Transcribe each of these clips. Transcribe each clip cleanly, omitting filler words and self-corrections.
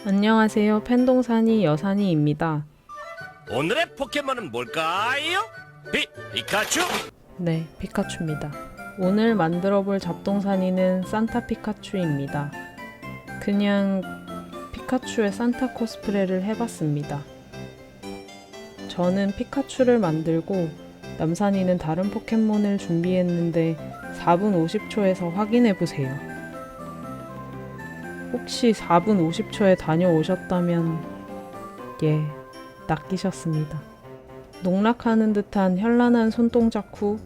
안녕하세요. 펜동산이 여산이입니다. 오늘의 포켓몬은 뭘까요? 피카츄? 네, 피카츄입니다. 오늘 만들어볼 잡동사니는 산타 피카츄입니다. 그냥 피카츄의 산타 코스프레를 해봤습니다. 저는 피카츄를 만들고 남산이는 다른 포켓몬을 준비했는데 4분 50초에서 확인해보세요. 혹시 4분 50초에 다녀오셨다면 낚이셨습니다. 농락하는 듯한 현란한 손동작 후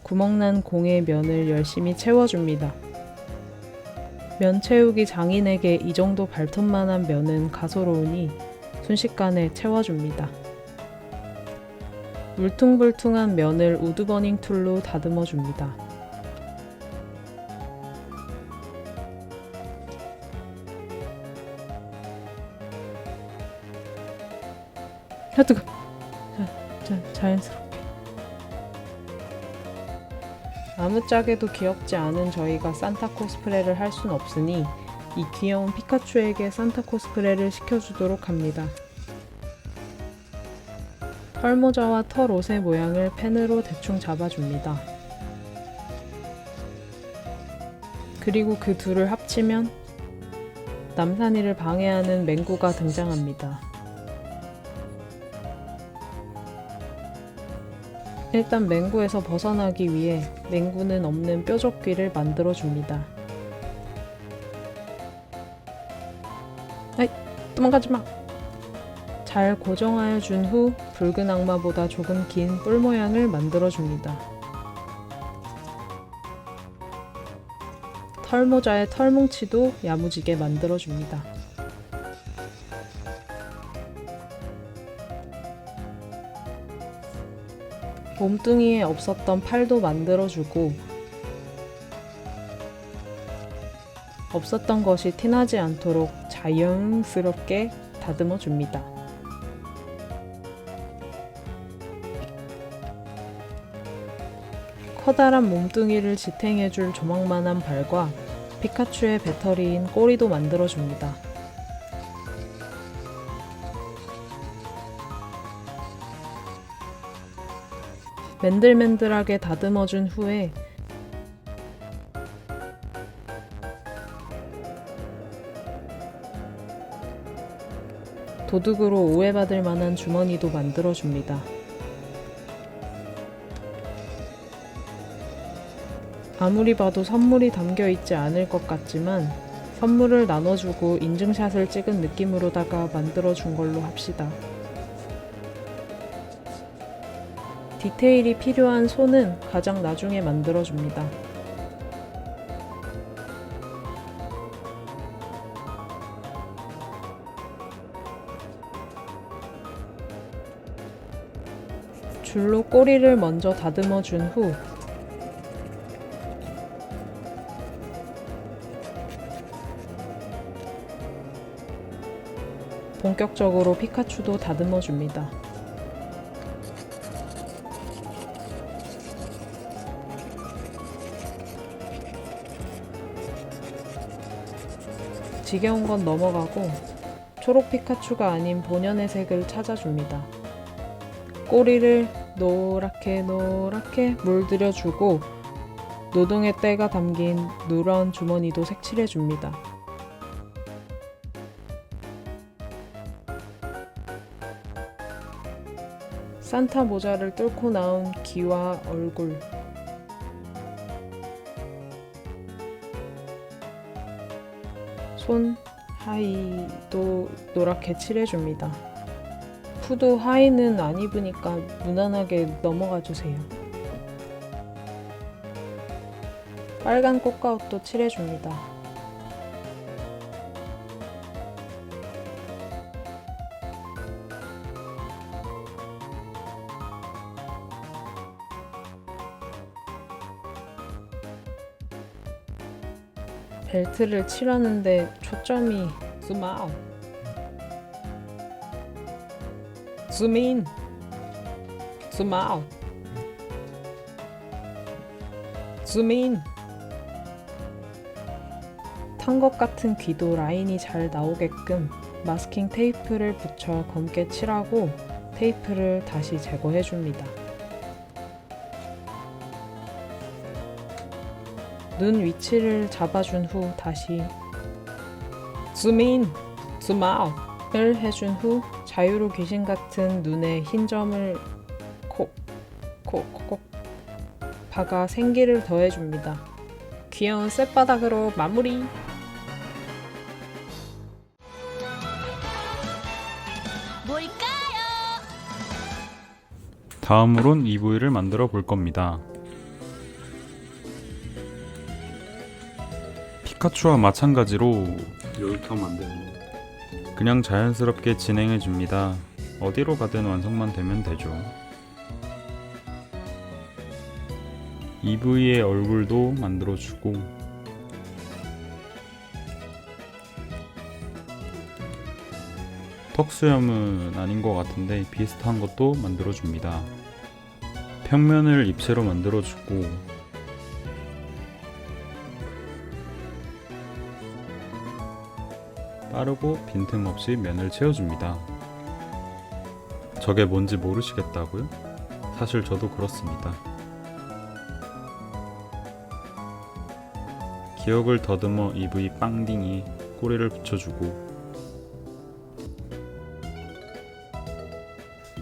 구멍난 공의 면을 열심히 채워줍니다. 면 채우기 장인에게 이 정도 발톱만한 면은 가소로우니 순식간에 채워줍니다. 울퉁불퉁한 면을 우드버닝 툴로 다듬어줍니다. 뜨거. 자연스럽게. 아무짝에도 귀엽지 않은 저희가 산타 코스프레를 할 순 없으니 이 귀여운 피카츄에게 산타 코스프레를 시켜주도록 합니다. 털모자와 털옷의 모양을 펜으로 대충 잡아줍니다. 그리고 그 둘을 합치면 남산이를 방해하는 맹구가 등장합니다. 일단 맹구에서 벗어나기 위해 맹구는 없는 뾰족귀를 만들어줍니다. 아이, 도망가지마! 잘 고정하여 준 후 붉은 악마보다 조금 긴 뿔 모양을 만들어줍니다. 털모자의 털뭉치도 야무지게 만들어줍니다. 몸뚱이에 없었던 팔도 만들어주고 없었던 것이 티나지 않도록 자연스럽게 다듬어줍니다. 커다란 몸뚱이를 지탱해줄 조망만한 발과 피카츄의 배터리인 꼬리도 만들어줍니다. 맨들맨들하게 다듬어준 후에 도둑으로 오해받을 만한 주머니도 만들어줍니다. 아무리 봐도 선물이 담겨있지 않을 것 같지만 선물을 나눠주고 인증샷을 찍은 느낌으로다가 만들어준 걸로 합시다. 디테일이 필요한 손은 가장 나중에 만들어줍니다. 줄로 꼬리를 먼저 다듬어 준 후 본격적으로 피카츄도 다듬어 줍니다. 지겨운 건 넘어가고 초록 피카츄가 아닌 본연의 색을 찾아줍니다. 꼬리를 노랗게 물들여주고 노동의 때가 담긴 누런 주머니도 색칠해줍니다. 산타 모자를 뚫고 나온 귀와 얼굴, 손, 하의도 노랗게 칠해줍니다. 후드 하의는 안 입으니까 무난하게 넘어가주세요. 빨간 꽃가옷도 칠해줍니다. 벨트를 칠하는데 초점이 줌아웃, 줌인, 줌아웃, 줌인. 산 것 같은 귀도 라인이 잘 나오게끔 마스킹 테이프를 붙여 검게 칠하고 테이프를 다시 제거해줍니다. 눈 위치를 잡아준 후 다시 줌인, 줌아웃을 해준 후 자유로 귀신 같은 눈에 흰 점을 콕 박아 생기를 더해줍니다. 귀여운 쌔바닥으로 마무리! 뭘까요? 다음으론 EV를 만들어 볼 겁니다. 피카츄와 마찬가지로 여기부터 만드는 그냥 자연스럽게 진행해 줍니다. 어디로 가든 완성만 되면 되죠. EV의 얼굴도 만들어 주고 턱수염은 아닌 것 같은데 비슷한 것도 만들어 줍니다. 평면을 입체로 만들어 주고 빠르고 빈틈없이 면을 채워줍니다. 저게 뭔지 모르시겠다고요? 사실 저도 그렇습니다. 기억을 더듬어 EV 빵딩이 꼬리를 붙여주고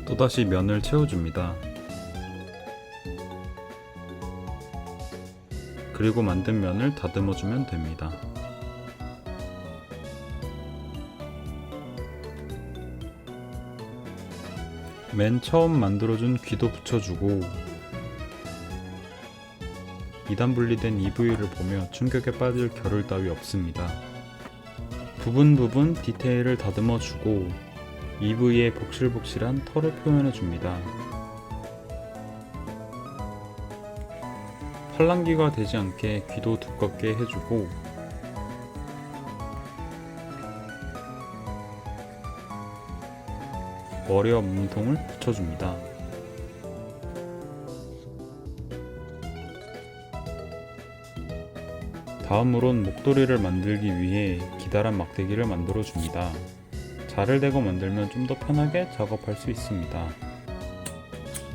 또다시 면을 채워줍니다. 그리고 만든 면을 다듬어주면 됩니다. 맨 처음 만들어준 귀도 붙여주고 2단 분리된 EV를 보며 충격에 빠질 겨를 따위 없습니다. 부분 디테일을 다듬어주고 EV의 복실복실한 털을 표현해줍니다. 팔랑귀가 되지 않게 귀도 두껍게 해주고 머리와 몸통을 붙여줍니다. 다음으론 목도리를 만들기 위해 기다란 막대기를 만들어 줍니다. 자를 대고 만들면 좀 더 편하게 작업할 수 있습니다.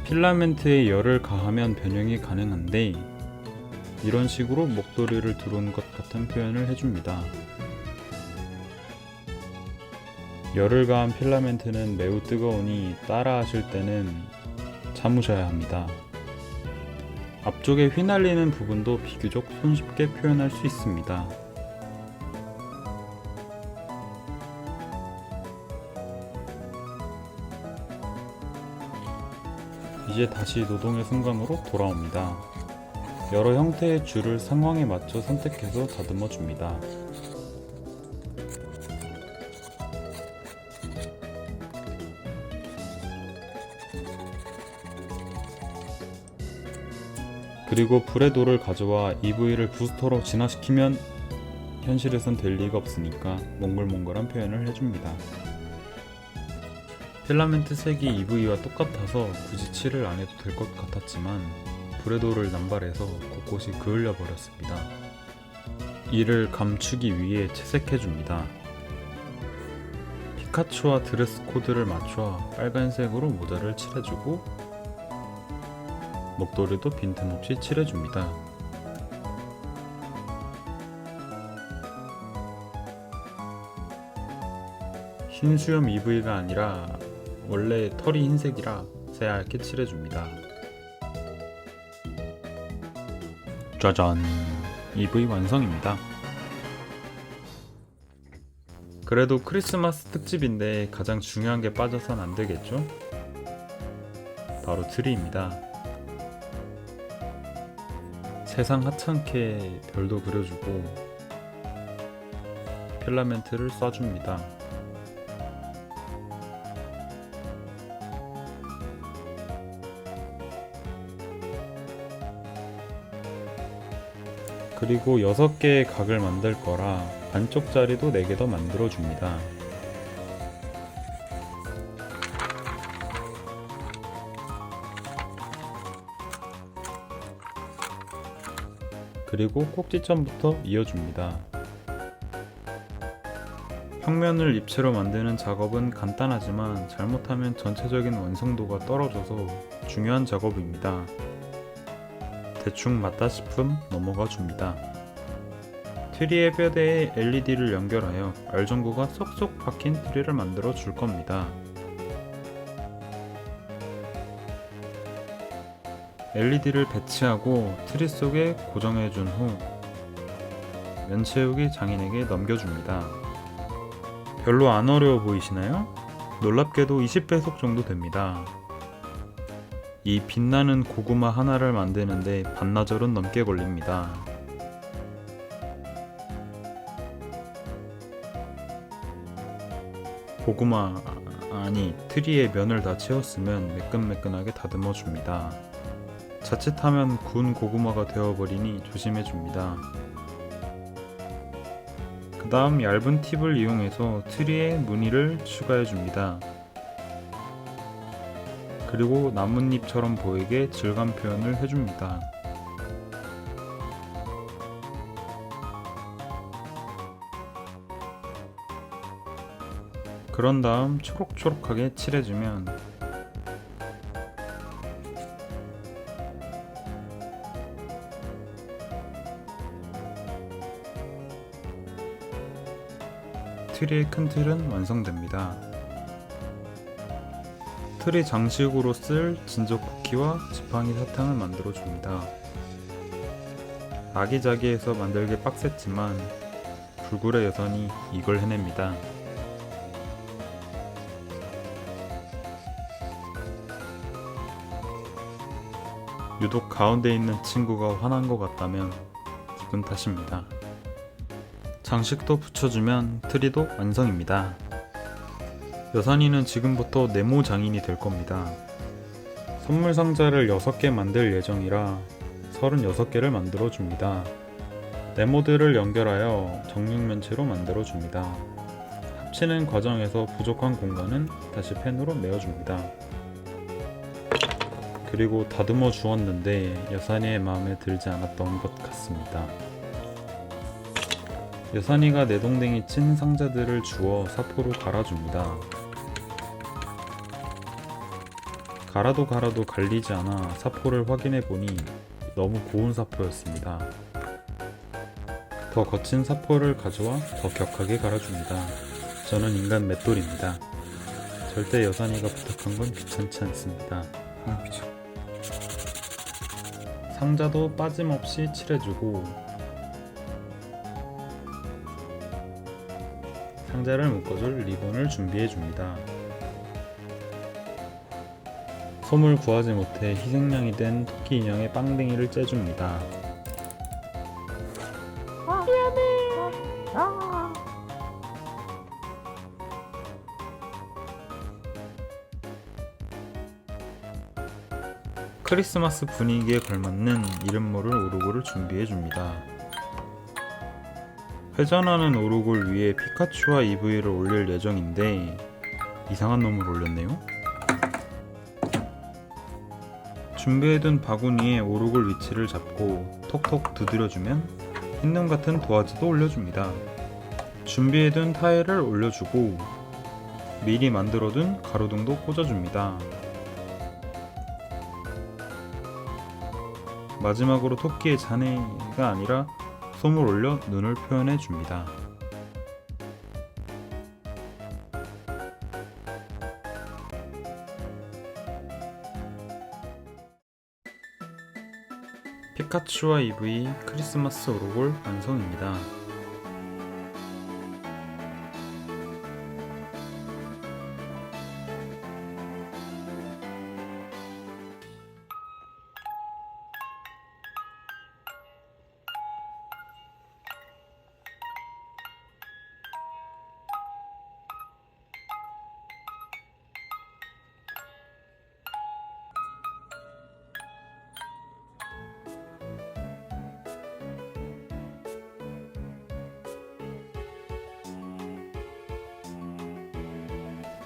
필라멘트에 열을 가하면 변형이 가능한데 이런 식으로 목도리를 두른 것 같은 표현을 해줍니다. 열을 가한 필라멘트는 매우 뜨거우니 따라 하실 때는 참으셔야 합니다. 앞쪽에 휘날리는 부분도 비교적 손쉽게 표현할 수 있습니다. 이제 다시 노동의 순간으로 돌아옵니다. 여러 형태의 줄을 상황에 맞춰 선택해서 다듬어 줍니다. 그리고 불의 돌을 가져와 EV를 부스터로 진화시키면 현실에선 될 리가 없으니까 몽글몽글한 표현을 해줍니다. 필라멘트 색이 EV와 똑같아서 굳이 칠을 안 해도 될 것 같았지만 불의 돌을 남발해서 곳곳이 그을려 버렸습니다. 이를 감추기 위해 채색해줍니다. 피카츄와 드레스 코드를 맞춰 빨간색으로 모자를 칠해주고 목도리도 빈틈없이 칠해줍니다. 흰 수염 EV가 아니라 원래 털이 흰색이라 새하얗게 칠해줍니다. 짜잔! EV 완성입니다. 그래도 크리스마스 특집인데 가장 중요한 게 빠져선 안 되겠죠? 바로 트리입니다. 세상 하찮게 별도 그려주고 필라멘트를 쏴줍니다. 그리고 6개의 각을 만들 거라 반쪽짜리도 4개 더 만들어 줍니다. 그리고 꼭지점부터 이어줍니다. 평면을 입체로 만드는 작업은 간단하지만 잘못하면 전체적인 완성도가 떨어져서 중요한 작업입니다. 대충 맞다 싶음 넘어가 줍니다. 트리의 뼈대에 LED를 연결하여 알전구가 쏙쏙 박힌 트리를 만들어 줄 겁니다. LED를 배치하고 트리 속에 고정해 준 후 면체우기 장인에게 넘겨줍니다. 별로 안 어려워 보이시나요? 놀랍게도 20배속 정도 됩니다. 이 빛나는 고구마 하나를 만드는데 반나절은 넘게 걸립니다. 고구마, 아니 트리에 면을 다 채웠으면 매끈매끈하게 다듬어 줍니다. 자칫하면 구운 고구마가 되어버리니 조심해 줍니다. 그 다음 얇은 팁을 이용해서 트리에 무늬를 추가해 줍니다. 그리고 나뭇잎처럼 보이게 질감 표현을 해줍니다. 그런 다음 초록초록하게 칠해주면 트리의 큰 틀은 완성됩니다. 트리 장식으로 쓸 진저 쿠키와 지팡이 사탕을 만들어 줍니다. 아기자기해서 만들기 빡셌지만 불굴의 여선이 이걸 해냅니다. 유독 가운데 있는 친구가 화난 것 같다면 기분 탓입니다. 장식도 붙여주면 트리도 완성입니다. 여산이는 지금부터 네모 장인이 될 겁니다. 선물 상자를 6개 만들 예정이라 36개를 만들어 줍니다. 네모들을 연결하여 정육면체로 만들어 줍니다. 합치는 과정에서 부족한 공간은 다시 펜으로 메워줍니다. 그리고 다듬어 주었는데 여산이의 마음에 들지 않았던 것 같습니다. 여산이가 내동댕이 친 상자들을 주워 사포로 갈아줍니다. 갈아도 갈리지 않아 사포를 확인해 보니 너무 고운 사포였습니다. 더 거친 사포를 가져와 더 격하게 갈아줍니다. 저는 인간 맷돌입니다. 절대 여산이가 부탁한 건 귀찮지 않습니다. 상자도 빠짐없이 칠해주고 상자를 묶어줄 리본을 준비해줍니다. 솜을 구하지 못해 희생양이 된 토끼 인형의 빵댕이를 째줍니다. 크리스마스 분위기에 걸맞는 이름 모를 오르골을 준비해줍니다. 회전하는 오르골 위에 피카츄와 EV를 올릴 예정인데 이상한 놈을 올렸네요. 준비해둔 바구니에 오르골 위치를 잡고 톡톡 두드려주면 흰눈 같은 도화지도 올려줍니다. 준비해둔 타일을 올려주고 미리 만들어둔 가로등도 꽂아줍니다. 마지막으로 토끼의 자네가 아니라 솜을 올려 눈을 표현해 줍니다. 피카츄와 EV 크리스마스 오르골 완성입니다.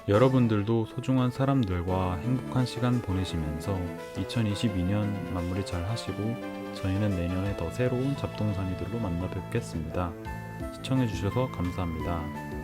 여러분들도 소중한 사람들과 행복한 시간 보내시면서 2022년 마무리 잘 하시고 저희는 내년에 더 새로운 잡동사니들로 만나 뵙겠습니다. 시청해주셔서 감사합니다.